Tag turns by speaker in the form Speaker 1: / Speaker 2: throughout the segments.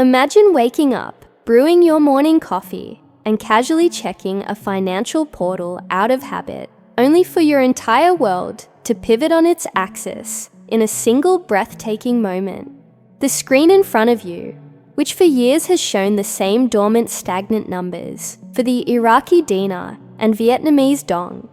Speaker 1: Imagine waking up, brewing your morning coffee, and casually checking a financial portal out of habit, only for your entire world to pivot on its axis in a single breathtaking moment. The screen in front of you, which for years has shown the same dormant stagnant numbers for the Iraqi Dinar and Vietnamese Dong,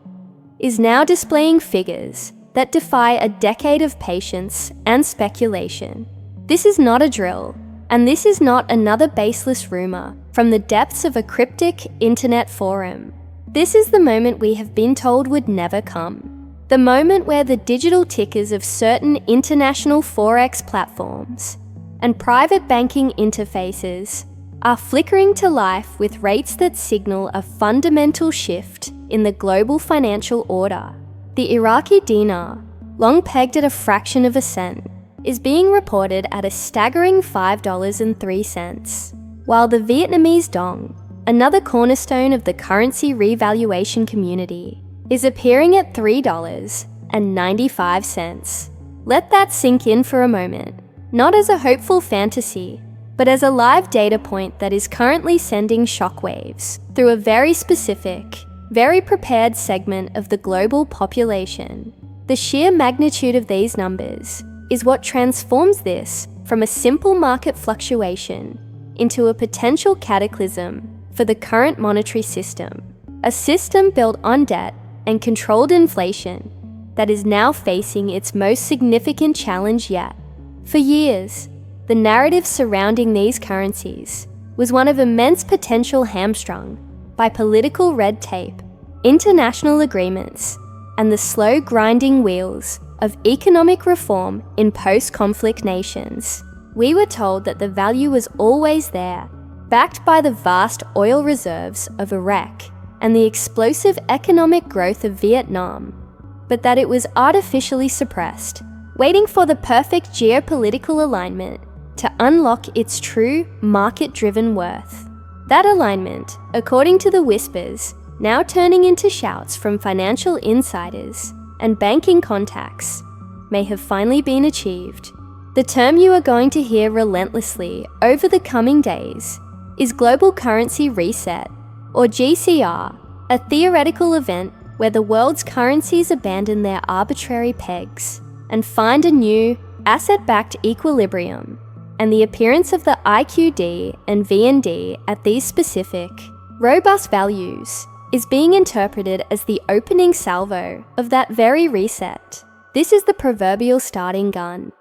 Speaker 1: is now displaying figures that defy a decade of patience and speculation. This is not a drill, and this is not another baseless rumor from the depths of a cryptic internet forum. This is the moment we have been told would never come. The moment where the digital tickers of certain international forex platforms and private banking interfaces are flickering to life with rates that signal a fundamental shift in the global financial order. The Iraqi Dinar, long pegged at a fraction of a cent, is being reported at a staggering $5.03, while the Vietnamese Dong, another cornerstone of the currency revaluation community, is appearing at $3.95. Let that sink in for a moment, not as a hopeful fantasy, but as a live data point that is currently sending shockwaves through a very specific, very prepared segment of the global population. The sheer magnitude of these numbers is what transforms this from a simple market fluctuation into a potential cataclysm for the current monetary system, a system built on debt and controlled inflation that is now facing its most significant challenge yet. For years, the narrative surrounding these currencies was one of immense potential hamstrung by political red tape, international agreements, and the slow grinding wheels of economic reform in post-conflict nations. We were told that the value was always there, backed by the vast oil reserves of Iraq and the explosive economic growth of Vietnam, but that it was artificially suppressed, waiting for the perfect geopolitical alignment to unlock its true market-driven worth. That alignment, according to the whispers, now turning into shouts from financial insiders and banking contacts, may have finally been achieved. The term you are going to hear relentlessly over the coming days is Global Currency Reset, or GCR, a theoretical event where the world's currencies abandon their arbitrary pegs and find a new, asset-backed equilibrium, and the appearance of the IQD and VND at these specific, robust values is being interpreted as the opening salvo of that very reset. This is the proverbial starting gun,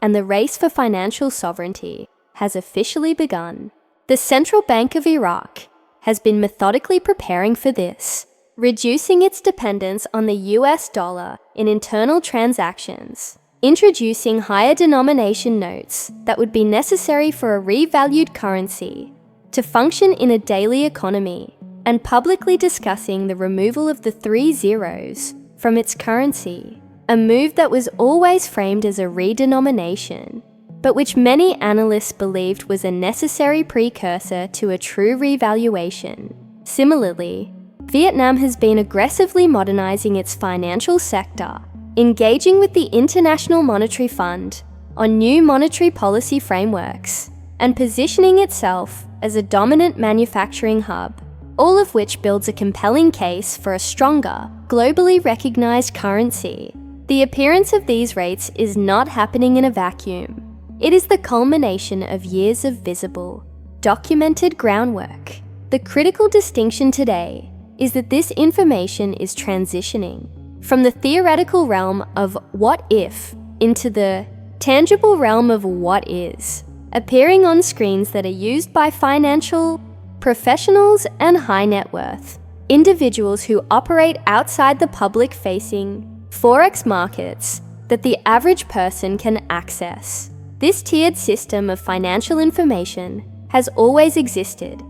Speaker 1: and the race for financial sovereignty has officially begun. The Central Bank of Iraq has been methodically preparing for this, reducing its dependence on the US dollar in internal transactions, introducing higher denomination notes that would be necessary for a revalued currency to function in a daily economy, and publicly discussing the removal of the 3 zeros from its currency, a move that was always framed as a redenomination, but which many analysts believed was a necessary precursor to a true revaluation. Similarly, Vietnam has been aggressively modernizing its financial sector, engaging with the International Monetary Fund on new monetary policy frameworks, and positioning itself as a dominant manufacturing hub, all of which builds a compelling case for a stronger, globally recognized currency. The appearance of these rates is not happening in a vacuum. It is the culmination of years of visible, documented groundwork. The critical distinction today is that this information is transitioning from the theoretical realm of what if into the tangible realm of what is, appearing on screens that are used by financial professionals and high net worth individuals who operate outside the public-facing forex markets that the average person can access. This tiered system of financial information has always existed,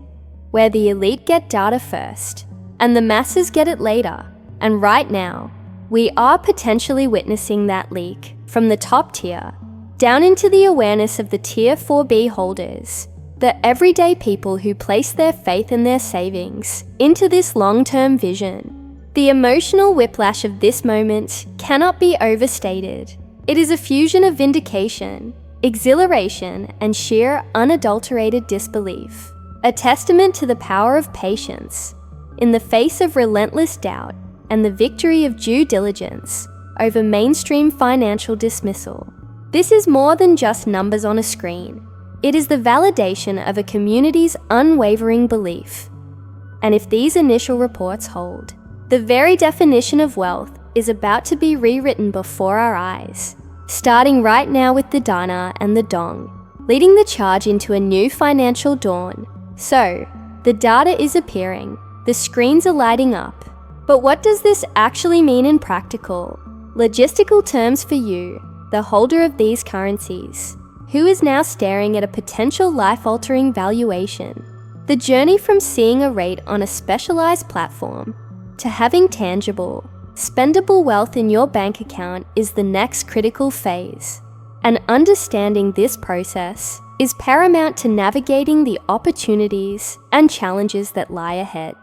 Speaker 1: where the elite get data first and the masses get it later. And right now, we are potentially witnessing that leak from the top tier down into the awareness of the Tier 4B holders, the everyday people who place their faith and their savings into this long-term vision. The emotional whiplash of this moment cannot be overstated. It is a fusion of vindication, exhilaration, and sheer, unadulterated disbelief. A testament to the power of patience in the face of relentless doubt and the victory of due diligence over mainstream financial dismissal. This is more than just numbers on a screen. It is the validation of a community's unwavering belief. And if these initial reports hold, the very definition of wealth is about to be rewritten before our eyes, starting right now with the dinar and the dong, leading the charge into a new financial dawn. So, the data is appearing, the screens are lighting up. But what does this actually mean in practical, logistical terms for you, the holder of these currencies, who is now staring at a potential life-altering valuation? The journey from seeing a rate on a specialized platform to having tangible, spendable wealth in your bank account is the next critical phase. And understanding this process is paramount to navigating the opportunities and challenges that lie ahead.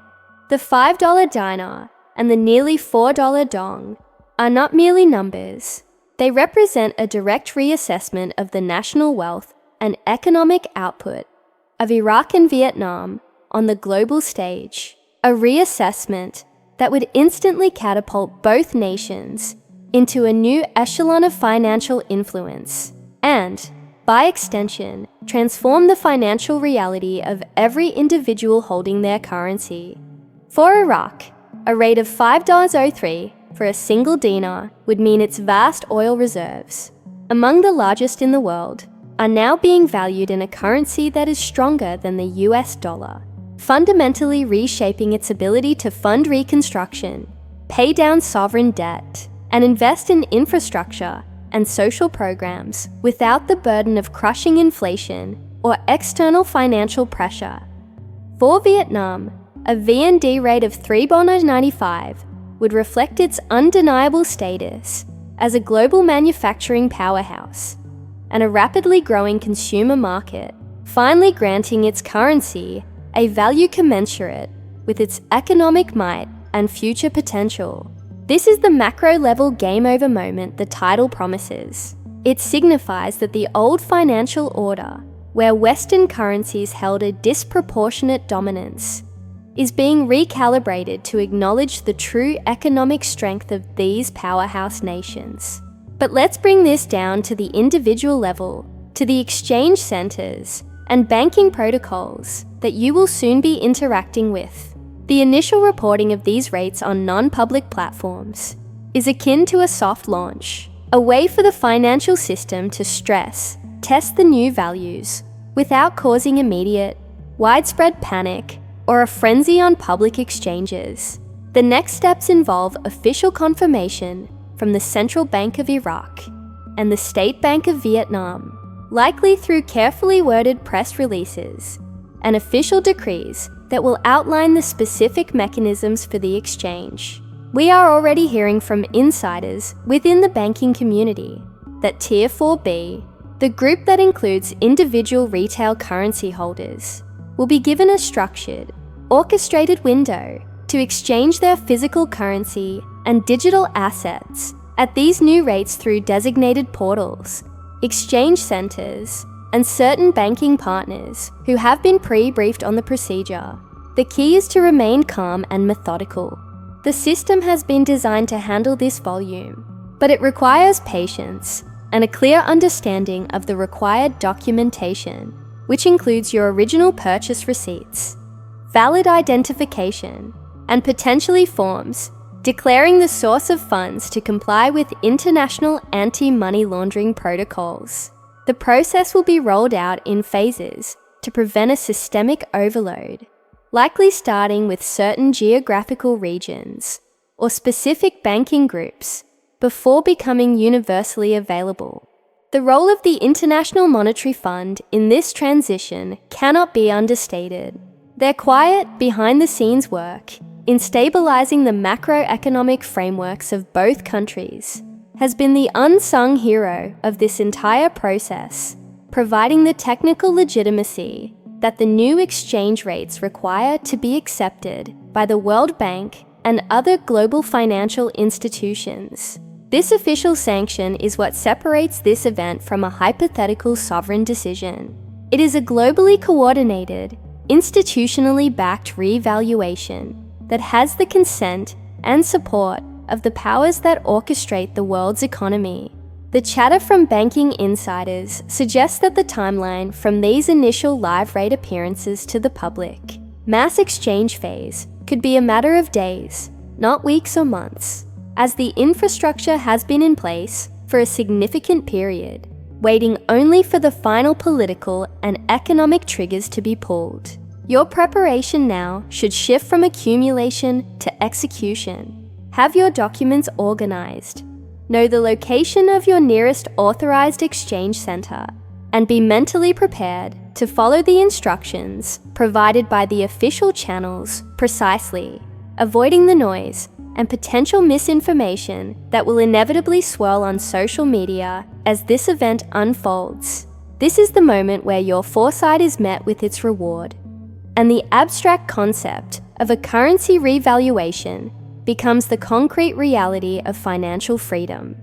Speaker 1: The $5 dinar and the nearly $4 dong are not merely numbers. They represent a direct reassessment of the national wealth and economic output of Iraq and Vietnam on the global stage, a reassessment that would instantly catapult both nations into a new echelon of financial influence and, by extension, transform the financial reality of every individual holding their currency. For Iraq, a rate of $5.03 for a single dinar would mean its vast oil reserves, among the largest in the world, are now being valued in a currency that is stronger than the US dollar, fundamentally reshaping its ability to fund reconstruction, pay down sovereign debt, and invest in infrastructure and social programs without the burden of crushing inflation or external financial pressure. For Vietnam, a VND rate of 3.95 would reflect its undeniable status as a global manufacturing powerhouse and a rapidly growing consumer market, finally granting its currency a value commensurate with its economic might and future potential. This is the macro-level game-over moment the title promises. It signifies that the old financial order, where Western currencies held a disproportionate dominance, is being recalibrated to acknowledge the true economic strength of these powerhouse nations. But let's bring this down to the individual level, to the exchange centers and banking protocols that you will soon be interacting with. The initial reporting of these rates on non-public platforms is akin to a soft launch, a way for the financial system to test the new values without causing immediate, widespread panic or a frenzy on public exchanges. The next steps involve official confirmation from the Central Bank of Iraq and the State Bank of Vietnam, likely through carefully worded press releases and official decrees that will outline the specific mechanisms for the exchange. We are already hearing from insiders within the banking community that Tier 4B, the group that includes individual retail currency holders, will be given a structured, orchestrated window to exchange their physical currency and digital assets at these new rates through designated portals, exchange centers, and certain banking partners who have been pre-briefed on the procedure. The key is to remain calm and methodical. The system has been designed to handle this volume, but it requires patience and a clear understanding of the required documentation, which includes your original purchase receipts, valid identification, and potentially forms declaring the source of funds to comply with international anti-money laundering protocols. The process will be rolled out in phases to prevent a systemic overload, likely starting with certain geographical regions or specific banking groups before becoming universally available. The role of the International Monetary Fund in this transition cannot be understated. Their quiet, behind-the-scenes work in stabilizing the macroeconomic frameworks of both countries has been the unsung hero of this entire process, providing the technical legitimacy that the new exchange rates require to be accepted by the World Bank and other global financial institutions. This official sanction is what separates this event from a hypothetical sovereign decision. It is a globally coordinated, institutionally backed revaluation that has the consent and support of the powers that orchestrate the world's economy. The chatter from banking insiders suggests that the timeline from these initial live rate appearances to the public mass exchange phase could be a matter of days, not weeks or months, as the infrastructure has been in place for a significant period, waiting only for the final political and economic triggers to be pulled. Your preparation now should shift from accumulation to execution. Have your documents organized. Know the location of your nearest authorized exchange center, and be mentally prepared to follow the instructions provided by the official channels precisely, avoiding the noise and potential misinformation that will inevitably swirl on social media as this event unfolds. This is the moment where your foresight is met with its reward, and the abstract concept of a currency revaluation becomes the concrete reality of financial freedom.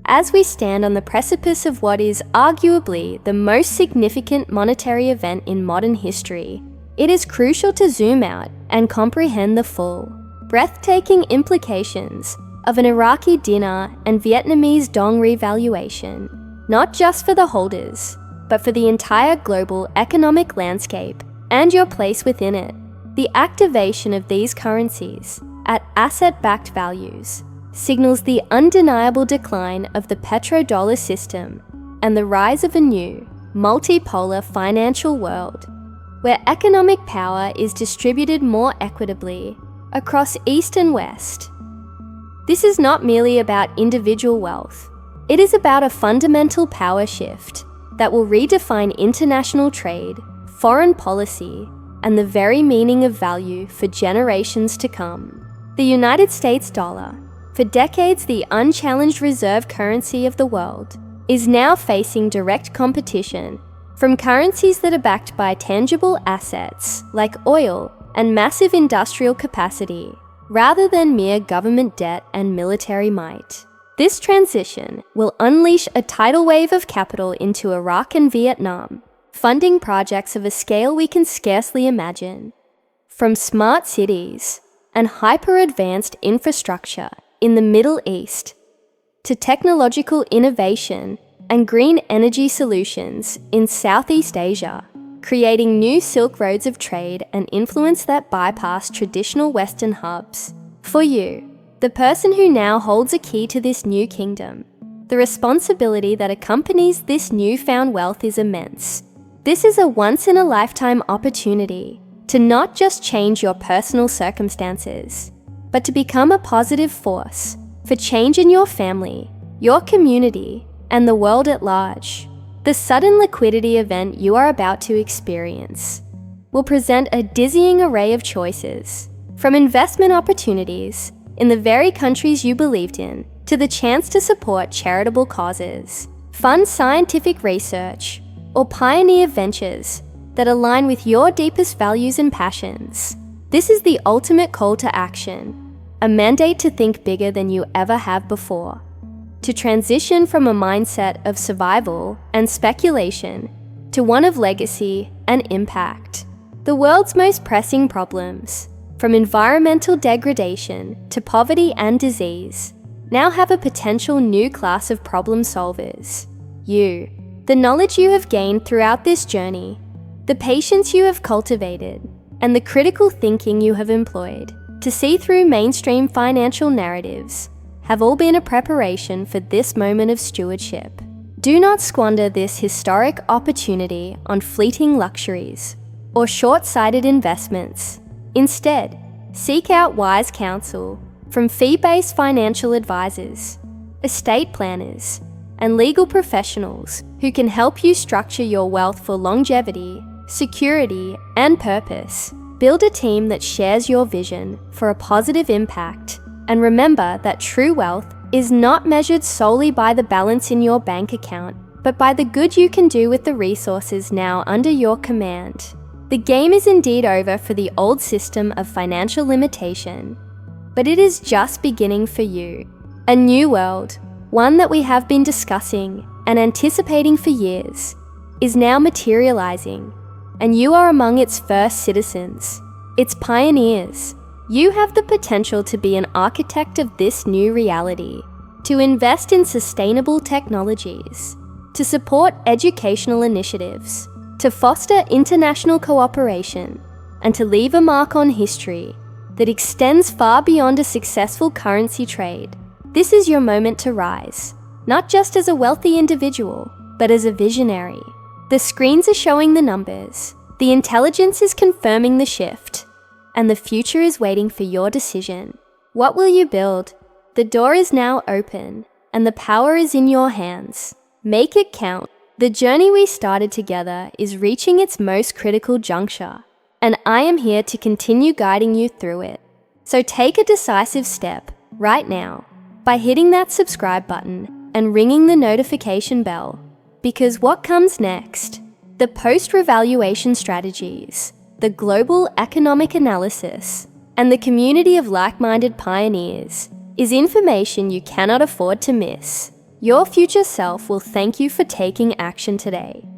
Speaker 1: As we stand on the precipice of what is arguably the most significant monetary event in modern history, it is crucial to zoom out and comprehend the full, breathtaking implications of an Iraqi Dinar and Vietnamese Dong revaluation, not just for the holders, but for the entire global economic landscape and your place within it. The activation of these currencies at asset-backed values signals the undeniable decline of the petrodollar system and the rise of a new, multipolar financial world, where economic power is distributed more equitably across East and West. This is not merely about individual wealth. It is about a fundamental power shift that will redefine international trade, foreign policy, and the very meaning of value for generations to come. The United States dollar, for decades the unchallenged reserve currency of the world, is now facing direct competition from currencies that are backed by tangible assets like oil and massive industrial capacity, rather than mere government debt and military might. This transition will unleash a tidal wave of capital into Iraq and Vietnam, funding projects of a scale we can scarcely imagine. From smart cities and hyper-advanced infrastructure in the Middle East, to technological innovation and green energy solutions in Southeast Asia, creating new Silk Roads of trade and influence that bypass traditional Western hubs. For you, the person who now holds a key to this new kingdom, the responsibility that accompanies this newfound wealth is immense. This is a once-in-a-lifetime opportunity to not just change your personal circumstances, but to become a positive force for change in your family, your community, and the world at large. The sudden liquidity event you are about to experience will present a dizzying array of choices, from investment opportunities in the very countries you believed in, to the chance to support charitable causes, fund scientific research, or pioneer ventures that align with your deepest values and passions. This is the ultimate call to action, a mandate to think bigger than you ever have before, to transition from a mindset of survival and speculation to one of legacy and impact. The world's most pressing problems, from environmental degradation to poverty and disease, now have a potential new class of problem solvers. You. The knowledge you have gained throughout this journey, the patience you have cultivated, and the critical thinking you have employed to see through mainstream financial narratives have all been a preparation for this moment of stewardship. Do not squander this historic opportunity on fleeting luxuries or short-sighted investments. Instead, seek out wise counsel from fee-based financial advisors, estate planners, and legal professionals who can help you structure your wealth for longevity, security, and purpose. Build a team that shares your vision for a positive impact, and remember that true wealth is not measured solely by the balance in your bank account, but by the good you can do with the resources now under your command. The game is indeed over for the old system of financial limitation, but it is just beginning for you. A new world, one that we have been discussing and anticipating for years, is now materializing, and you are among its first citizens, its pioneers. You have the potential to be an architect of this new reality, to invest in sustainable technologies, to support educational initiatives, to foster international cooperation, and to leave a mark on history that extends far beyond a successful currency trade. This is your moment to rise, not just as a wealthy individual, but as a visionary. The screens are showing the numbers, the intelligence is confirming the shift, and the future is waiting for your decision. What will you build? The door is now open, and the power is in your hands. Make it count. The journey we started together is reaching its most critical juncture, and I am here to continue guiding you through it. So take a decisive step right now by hitting that subscribe button and ringing the notification bell, because what comes next, the post-revaluation strategies, the global economic analysis, and the community of like-minded pioneers, is information you cannot afford to miss. Your future self will thank you for taking action today.